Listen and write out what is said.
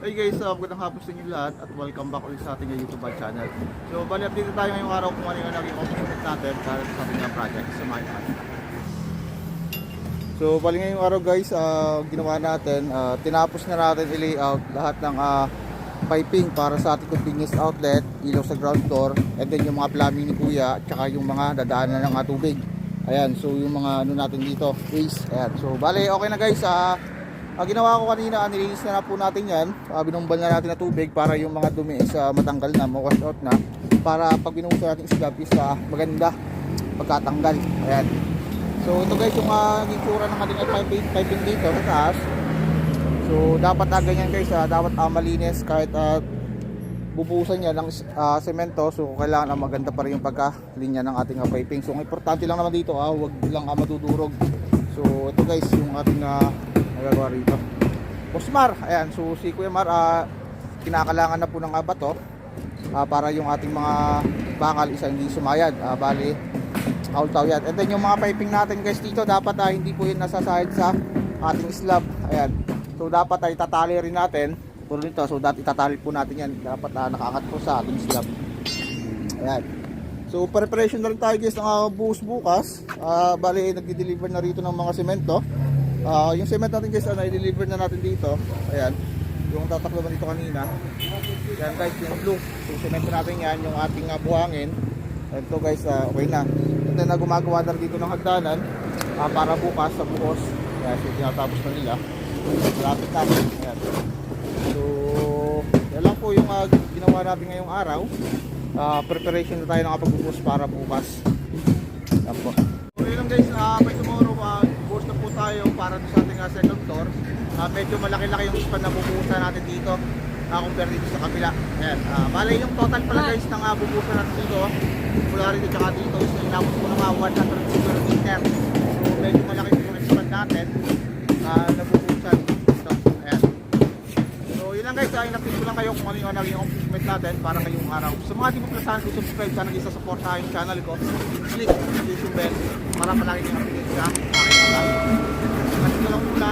Hey guys, magandang hapon sa inyo lahat at welcome back ulit sa ating YouTube channel. So, bali update tayo ngayong araw kung ano yung naging commitment natin para sa ating project sa Mayan. So, bali ngayong araw guys, ginawa natin, tinapos na natin i-layout lahat ng piping para sa ating convenience outlet, ilaw sa ground floor, and then yung mga plumbing ni Kuya at saka yung mga dadaanan ng tubig. Ayan, so yung mga ano natin dito, base. Ayan, so bali okay na guys. Ginawa ko kanina, nilinis na po natin yan. Binumbal na natin na tubig para yung mga dumi is matanggal na, ma-wash out na, para pag binuhusan natin slab is maganda pagkatanggal. Ayan. So ito guys yung itsura ng ating piping dito sa taas. So dapat ganyan guys, dapat malinis kahit bubuhusan niya ng semento. So kailangan maganda pa rin yung pagkalinya ng ating piping. So ang importante lang naman dito, huwag lang madudurog. So ito guys yung ating nagagawa rito. Osmar, ayan, so si Kuya Mar kinakalangan na po ng bato para yung ating mga bakal isa hindi sumayad. Bali kaultaw yan. And then yung mga piping natin guys dito dapat hindi po yun nasasahid sa ating slab. Ayan, so dapat itatali rin natin puro nito. So dapat itatali po natin yan, dapat nakakat po sa ating slab. Ayan, so preparation na rin tayo guys ng buhos bukas. Bali nagdi-deliver na rito ng mga semento. Yung cement natin guys, i-deliver na natin dito. Ayan, yung tataklo dito kanina. Yan guys, yung blue. So cement natin yan, yung ating buhangin. Ito guys, okay na. And then gumagawa na dito ng hagdanan para bukas sa buhos. Ayan, so tinatapos na nila. Malapit natin. Ayan. So yan lang po yung ginawa natin ngayong araw. Preparation na tayo ng pagbubuhos para bukas. Yan po. Okay lang guys, by tomorrow buhos na po tayo para sa ating second floor. Medyo malaki-laki yung span na bubuhusan natin dito compare dito sa kabila. Ayan, bali yung total pala guys ng bubuhusan natin dito mula rito tsaka dito is inabot ko ng 100 square meter. So medyo malaki yung span natin na bubuhusan dito. Ayan. So yun lang guys, in-update ko lang kayo kung ano yung naging accomplishment natin para ngayong araw. Sa mga di mo plasahan ko subscribe, sana isa-support sa aking channel ko, click notification bell para palagi yung update sa aking channel. Kasi ko lang muna